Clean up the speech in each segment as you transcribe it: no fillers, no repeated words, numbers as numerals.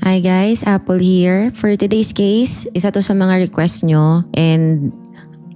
Hi guys, Apple here. For today's case, isa to sa mga request nyo and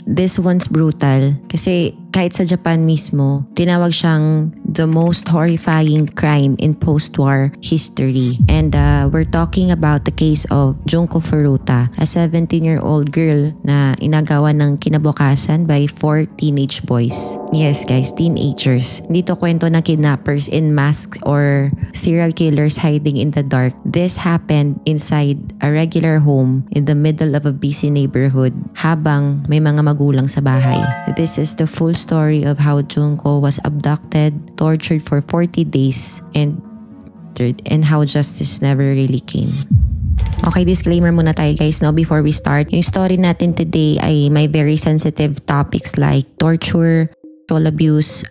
this one's brutal kasi kahit sa Japan mismo, tinawag siyang the most horrifying crime in post-war history. And we're talking about the case of Junko Furuta, a 17-year-old girl na inagawan ng kinabukasan by 4 teenage boys. Yes guys, teenagers. Hindi to kwento ng kidnappers in masks or serial killers hiding in the dark. This happened inside a regular home in the middle of a busy neighborhood habang may mga magulang sa bahay. This is the full story of how Junko was abducted, tortured for 40 days, and how justice never really came. Okay, disclaimer muna tayo guys no before we start. Yung story natin today ay may very sensitive topics like torture, sexual abuse,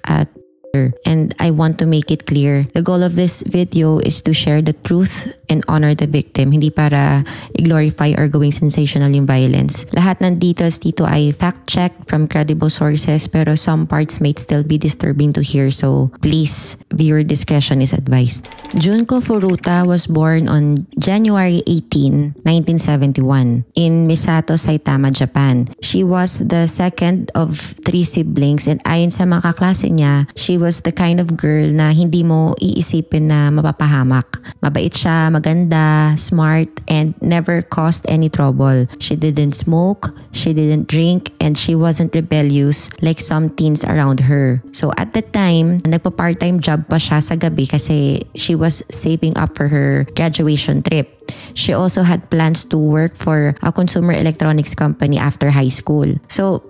and I want to make it clear. The goal of this video is to share the truth and honor the victim, hindi para i-glorify or gawing sensational yung violence. Lahat ng details dito ay fact-check from credible sources pero some parts may still be disturbing to hear, so please, viewer discretion is advised. Junko Furuta was born on January 18, 1971 in Misato, Saitama, Japan. She was the second of 3 siblings and ayon sa mga kaklase niya, she was the kind of girl na hindi mo iisipin na mapapahamak. Mabait siya, maganda, smart, and never caused any trouble. She didn't smoke, she didn't drink, and she wasn't rebellious like some teens around her. So at the time, nagpa-part-time job pa siya sa gabi kasi she was saving up for her graduation trip. She also had plans to work for a consumer electronics company after high school. So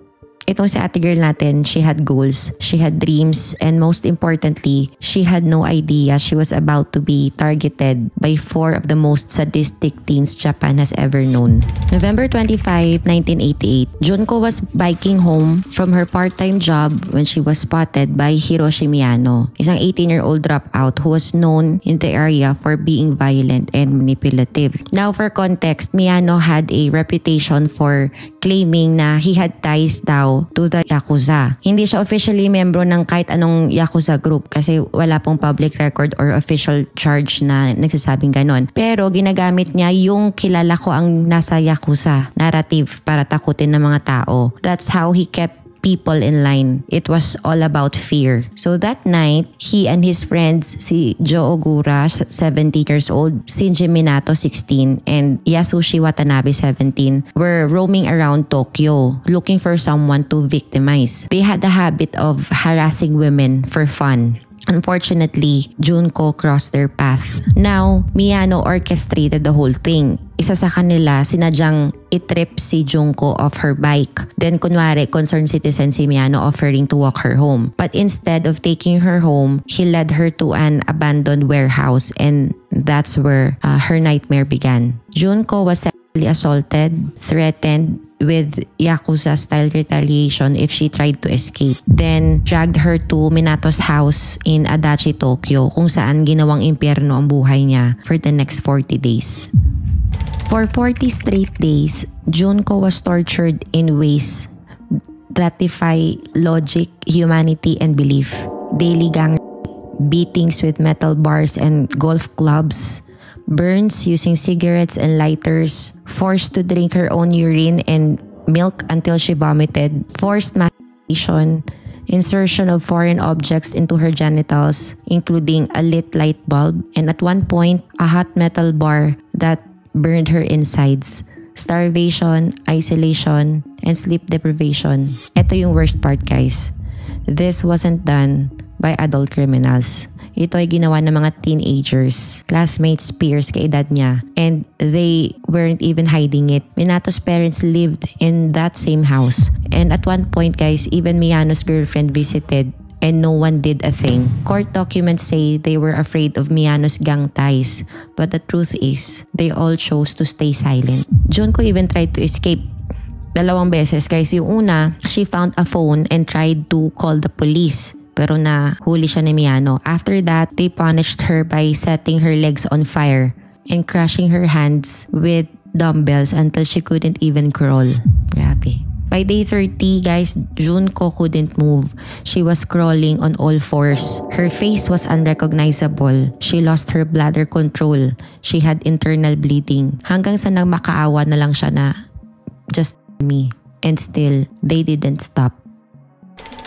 itong si ate girl natin, she had goals, she had dreams, and most importantly, she had no idea she was about to be targeted by 4 of the most sadistic teens Japan has ever known. November 25, 1988, Junko was biking home from her part-time job when she was spotted by Hiroshi Miyano, isang 18-year-old dropout who was known in the area for being violent and manipulative. Now for context, Miyano had a reputation for claiming na he had ties daw to the Yakuza. Hindi siya officially membro ng kahit anong Yakuza group kasi wala pong public record or official charge na nagsasabing ganon. Pero ginagamit niya yung kilala ko ang nasa Yakuza narrative para takutin ng mga tao. That's how he kept people in line. It was all about fear. So that night, he and his friends, si Jo Ogura, 17 years old, Shinji Minato, 16, and Yasushi Watanabe, 17, were roaming around Tokyo looking for someone to victimize. They had a habit of harassing women for fun. Unfortunately, Junko crossed their path. Now, Miyano orchestrated the whole thing. Isa sa kanila, sinadyang itrip si Junko off her bike. Then kunwari, concerned citizen si Miyano offering to walk her home. But instead of taking her home, he led her to an abandoned warehouse and that's where her nightmare began. Junko was sexually assaulted, threatened with Yakuza-style retaliation if she tried to escape. Then, dragged her to Minato's house in Adachi, Tokyo, kung saan ginawang impyerno ang buhay niya for the next 40 days. For 40 straight days, Junko was tortured in ways that defy logic, humanity, and belief. Daily gang beatings with metal bars and golf clubs, burns using cigarettes and lighters, forced to drink her own urine and milk until she vomited, forced masturbation, insertion of foreign objects into her genitals, including a lit light bulb, and at one point, a hot metal bar that burned her insides, starvation, isolation, and sleep deprivation. Ito yung worst part guys. This wasn't done by adult criminals. Ito ay ginawa ng mga teenagers, classmates, peers, kaedad niya. And they weren't even hiding it. Minato's parents lived in that same house. And at one point guys, even Miyano's girlfriend visited and no one did a thing. Court documents say they were afraid of Miyano's gang ties. But the truth is, they all chose to stay silent. Junko even tried to escape. 2 beses guys. Yung una, she found a phone and tried to call the police. Pero nahuli siya ni Miyano. After that, they punished her by setting her legs on fire and crushing her hands with dumbbells until she couldn't even crawl. Grabe. By day 30, guys, Junko couldn't move. She was crawling on all fours. Her face was unrecognizable. She lost her bladder control. She had internal bleeding. Hanggang sa makaawa na lang siya na, just me. And still, they didn't stop.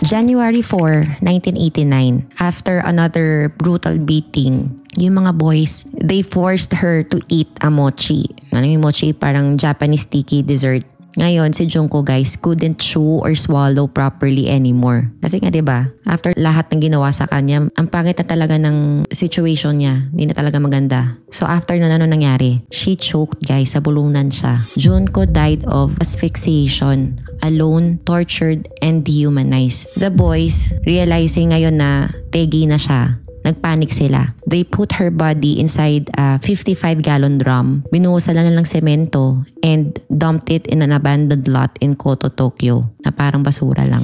January 4, 1989, after another brutal beating, yung mga boys, they forced her to eat a mochi. Ano yung mochi? Parang Japanese sticky dessert. Ngayon, si Junko, guys, couldn't chew or swallow properly anymore. Kasi nga, diba, after lahat ng ginawa sa kanya, ang pangit na talaga ng situation niya. Hindi na talaga maganda. So after nun, ano nangyari? She choked, guys. Sabulunan siya. Junko died of asphyxiation. Alone, tortured, and dehumanized. The boys, realizing ngayon na tegi na siya, nagpanic sila. They put her body inside a 55-gallon drum. Binuhusan na ng semento and dumped it in an abandoned lot in Kyoto, Tokyo na parang basura lang.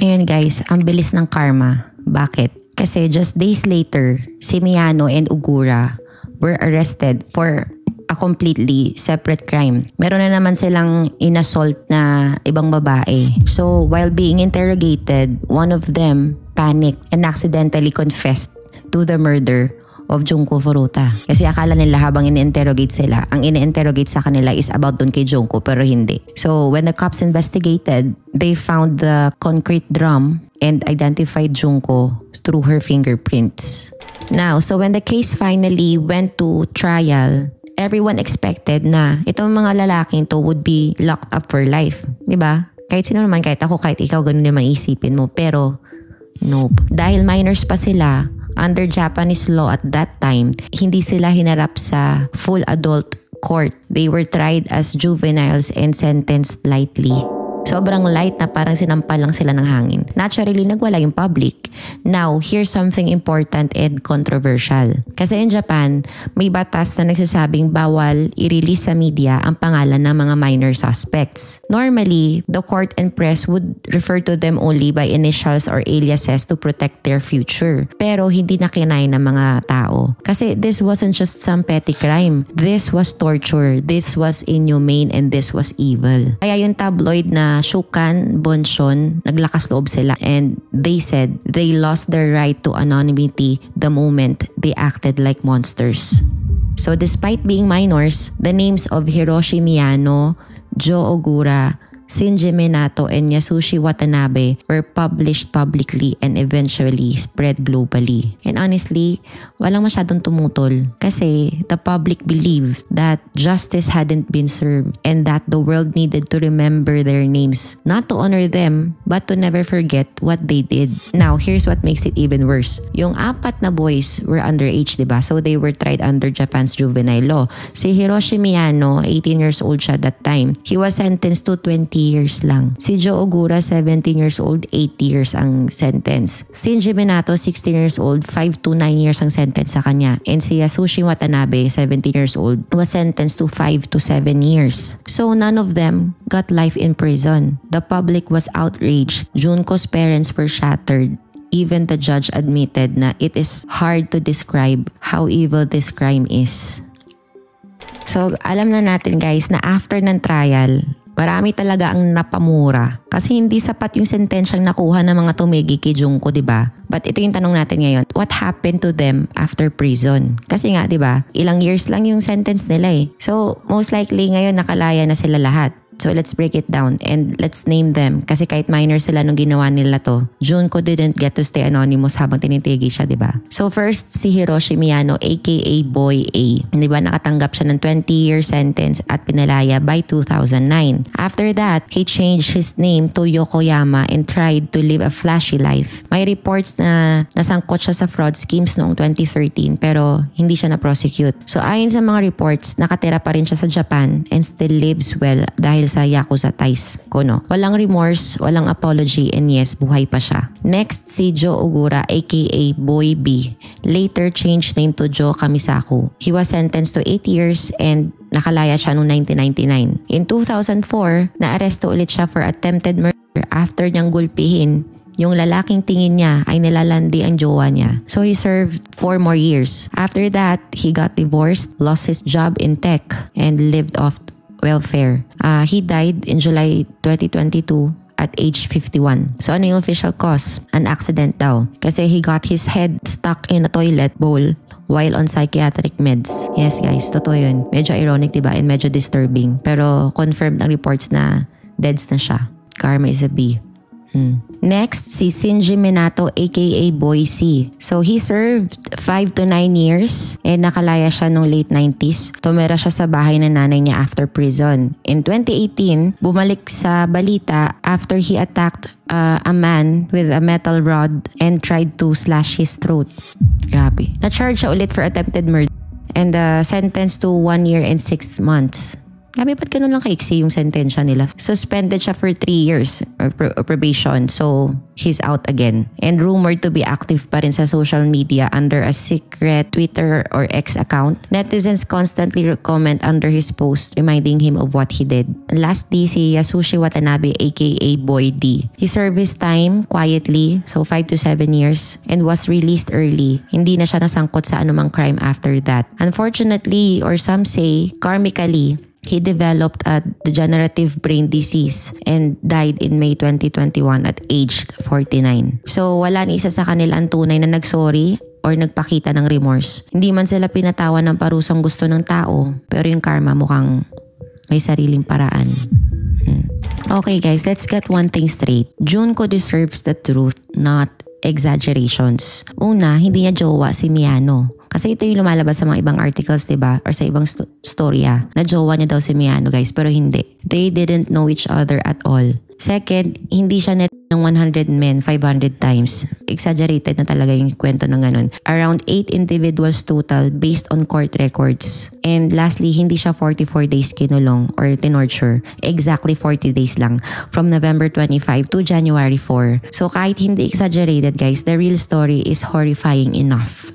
Ayun guys, ang bilis ng karma. Bakit? Kasi just days later, si Miyano and Ogura were arrested for a completely separate crime. Meron na naman silang inassault na ibang babae. So while being interrogated, one of them panicked and accidentally confessed to the murder of Junko Furuta. Kasi akala nila habang ini-interrogate sila, ang ini-interrogate sa kanila is about dun kay Junko, pero hindi. So when the cops investigated, they found the concrete drum and identified Junko through her fingerprints. Now, so when the case finally went to trial, everyone expected na itong mga lalaking to would be locked up for life. Diba? Kahit sino naman, kahit ako, kahit ikaw, ganun naman isipin mo. Pero, nope. Dahil minors pa sila, under Japanese law at that time, hindi sila hinarap sa full adult court. They were tried as juveniles and sentenced lightly. Sobrang light na parang sinampal lang sila ng hangin. Naturally, nagwala yung public. Now, here's something important and controversial. Kasi in Japan, may batas na nagsasabing bawal i-release sa media ang pangalan ng mga minor suspects. Normally, the court and press would refer to them only by initials or aliases to protect their future. Pero hindi na kinaya ng mga tao. Kasi this wasn't just some petty crime. This was torture. This was inhumane and this was evil. Kaya yung tabloid na Shukan, Bonshon, naglakas loob sila and they said they lost their right to anonymity the moment they acted like monsters. So despite being minors, the names of Hiroshi Miyano, Jo Ogura, Shinji Minato, and Yasushi Watanabe were published publicly and eventually spread globally. And honestly, walang masyadong tumutol kasi the public believed that justice hadn't been served and that the world needed to remember their names, not to honor them, but to never forget what they did. Now, here's what makes it even worse. Yung 4 na boys were underage, diba? So they were tried under Japan's juvenile law. Si Hiroshi Miyano, 18 years old siya that time. He was sentenced to 20 years lang. Si Jo Ogura, 17 years old, 8 years ang sentence. Shinji Minato, 16 years old, 5 to 9 years ang sentence sa kanya. And si Yasushi Watanabe, 17 years old, was sentenced to 5 to 7 years. So none of them got life in prison. The public was outraged. Junko's parents were shattered. Even the judge admitted na it is hard to describe how evil this crime is. So alam na natin guys na after ng trial, marami talaga ang napamura kasi hindi sapat yung sentensyang nakuha ng mga tumigi kay Junko, diba? But ito yung tanong natin ngayon, what happened to them after prison? Kasi nga, diba, ilang years lang yung sentence nila eh. So, most likely ngayon nakalaya na sila lahat. So let's break it down and let's name them kasi kahit minor sila nung ginawa nila to, Junko didn't get to stay anonymous habang tinitigi siya, diba? So first, si Hiroshi Miyano aka Boy A. Diba, nakatanggap siya ng 20-year sentence at pinalaya by 2009. After that, he changed his name to Yokoyama and tried to live a flashy life. May reports na nasangkot siya sa fraud schemes noong 2013 pero hindi siya na-prosecute. So ayon sa mga reports, nakatira pa rin siya sa Japan and still lives well dahil sa Yakuza ties ko, no? Walang remorse, walang apology, and yes, buhay pa siya. Next, si Jo Ogura aka Boy B later changed name to Jo Kamisaku. He was sentenced to 8 years and nakalaya siya noong 1999. In 2004, naaresto ulit siya for attempted murder after niyang gulpihin yung lalaking tingin niya ay nilalandi ang jowa niya. So he served 4 more years. After that, he got divorced, lost his job in tech, and lived off welfare. He died in July 2022 at age 51. So ano yung official cause? An accident daw. Kasi he got his head stuck in a toilet bowl while on psychiatric meds. Yes guys, totoo yun. Medyo ironic diba and medyo disturbing. Pero confirmed ang reports na deads na siya. Karma is a B. Next, si Shinji Minato aka Boy C. So he served 5 to 9 years and nakalaya siya nung late 90s. Tumira siya sa bahay ng nanay niya after prison. In 2018, bumalik sa balita after he attacked a man with a metal rod and tried to slash his throat. Grabe. Na-charge siya ulit for attempted murder and sentenced to 1 year and 6 months. Grabe, ba't ganun lang kaiksi yung sentensya nila? Suspended siya for 3 years or probation. So, he's out again. And rumored to be active pa rin sa social media under a secret Twitter or X account. Netizens constantly comment under his post reminding him of what he did. Lastly, si Yasushi Watanabe aka Boy D. He served his time quietly, so 5 to 7 years, and was released early. Hindi na siya nasangkot sa anumang crime after that. Unfortunately, or some say, karmically, he developed a degenerative brain disease and died in May 2021 at age 49. So wala ni isa sa kanila ang tunay na nagsorry or nagpakita ng remorse. Hindi man sila pinatawan ng parusang gusto ng tao, pero yung karma mukhang may sariling paraan. Okay guys, let's get one thing straight. Junko deserves the truth, not exaggerations. Una, hindi niya jowa si Miyano. Kasi ito yung lumalabas sa mga ibang articles, diba? Or sa ibang storya. Na jowa niya daw si Miyano, guys. Pero hindi. They didn't know each other at all. Second, hindi siya net ng 100 men 500 times. Exaggerated na talaga yung kwento ng ganun. Around 8 individuals total based on court records. And lastly, hindi siya 44 days kinulong or tinorture. Exactly 40 days lang. From November 25 to January 4. So kahit hindi exaggerated, guys, the real story is horrifying enough.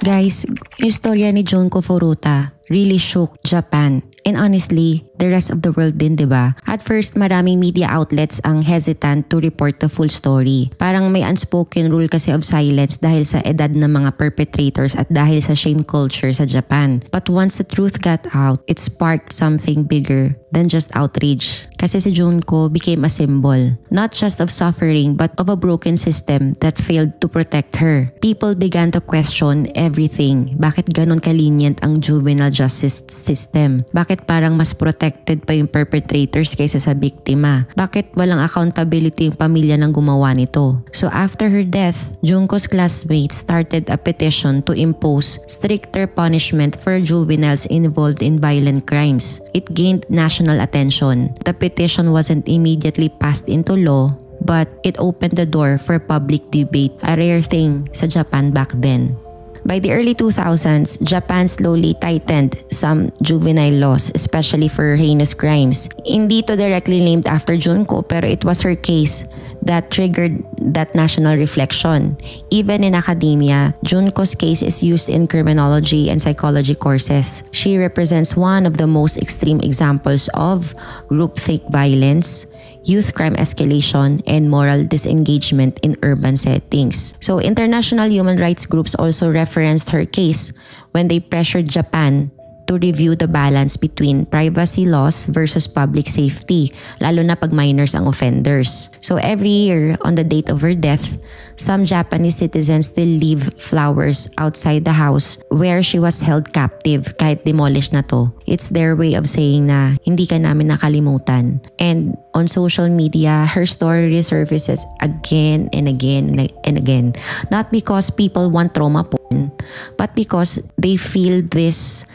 Guys, yung storya ni Junko Furuta really shook Japan. And honestly, the rest of the world din, diba? At first, maraming media outlets ang hesitant to report the full story. Parang may unspoken rule kasi of silence dahil sa edad ng mga perpetrators at dahil sa shame culture sa Japan. But once the truth got out, it sparked something bigger than just outrage. Kasi si Junko became a symbol, not just of suffering but of a broken system that failed to protect her. People began to question everything. Bakit ganun kalinient ang juvenile justice system? Bakit parang mas protected pa yung perpetrators kaysa sa biktima? Bakit walang accountability yung pamilya ng gumawa nito? So after her death, Junko's classmates started a petition to impose stricter punishment for juveniles involved in violent crimes. It gained national attention. The petition wasn't immediately passed into law, but it opened the door for public debate, a rare thing sa Japan back then. By the early 2000s, Japan slowly tightened some juvenile laws, especially for heinous crimes. Hindi to directly named after Junko, pero it was her case that triggered that national reflection. Even in academia, Junko's case is used in criminology and psychology courses. She represents one of the most extreme examples of groupthink violence, youth crime escalation, and moral disengagement in urban settings. So international human rights groups also referenced her case when they pressured Japan to review the balance between privacy laws versus public safety, lalo na pag minors ang offenders. So every year, on the date of her death, some Japanese citizens still leave flowers outside the house where she was held captive kahit demolished na to. It's their way of saying na hindi ka namin nakalimutan. And on social media, her story resurfaces again and again and again. Not because people want trauma porn, but because they feel this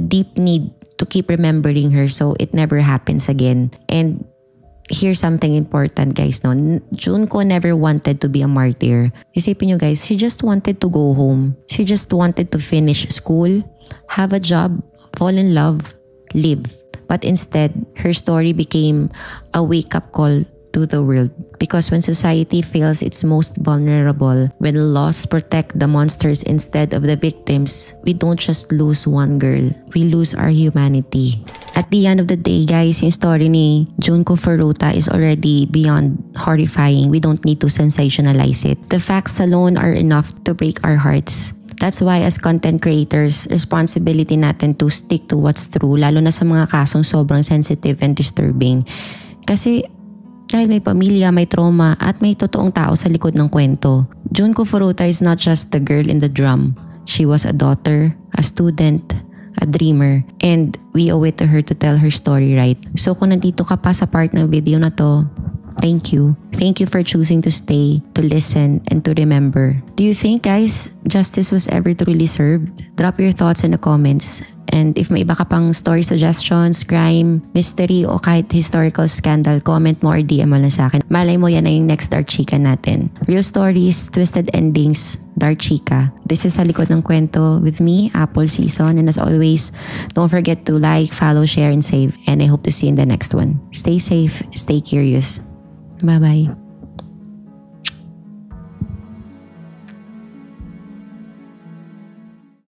deep need to keep remembering her so it never happens again. And here's something important, guys. No? Junko never wanted to be a martyr. Isipin nyo, guys, she just wanted to go home. She just wanted to finish school, have a job, fall in love, live. But instead, her story became a wake-up call to the world. Because when society feels its most vulnerable, when laws protect the monsters instead of the victims, we don't just lose one girl, we lose our humanity. At the end of the day, guys, yung story ni Junko Furuta is already beyond horrifying. We don't need to sensationalize it. The facts alone are enough to break our hearts. That's why as content creators, responsibility natin to stick to what's true, lalo na sa mga kasong sobrang sensitive and disturbing. Kasi dahil may pamilya, may trauma, at may totoong tao sa likod ng kwento. Junko Furuta is not just the girl in the drum. She was a daughter, a student, a dreamer, and we owe it to her to tell her story right. So kung nandito ka pa sa part ng video na to, thank you. Thank you for choosing to stay, to listen, and to remember. Do you think, guys, justice was ever truly served? Drop your thoughts in the comments. And if may iba ka pang story suggestions, crime, mystery, o kahit historical scandal, comment mo or DM mo lang sa akin. Malay mo yan na yung next Dark Chika natin. Real stories, twisted endings, Dark Chika. This is Sa Likod ng Kwento with me, Apple Sison. And as always, don't forget to like, follow, share, and save. And I hope to see you in the next one. Stay safe, stay curious. Bye-bye.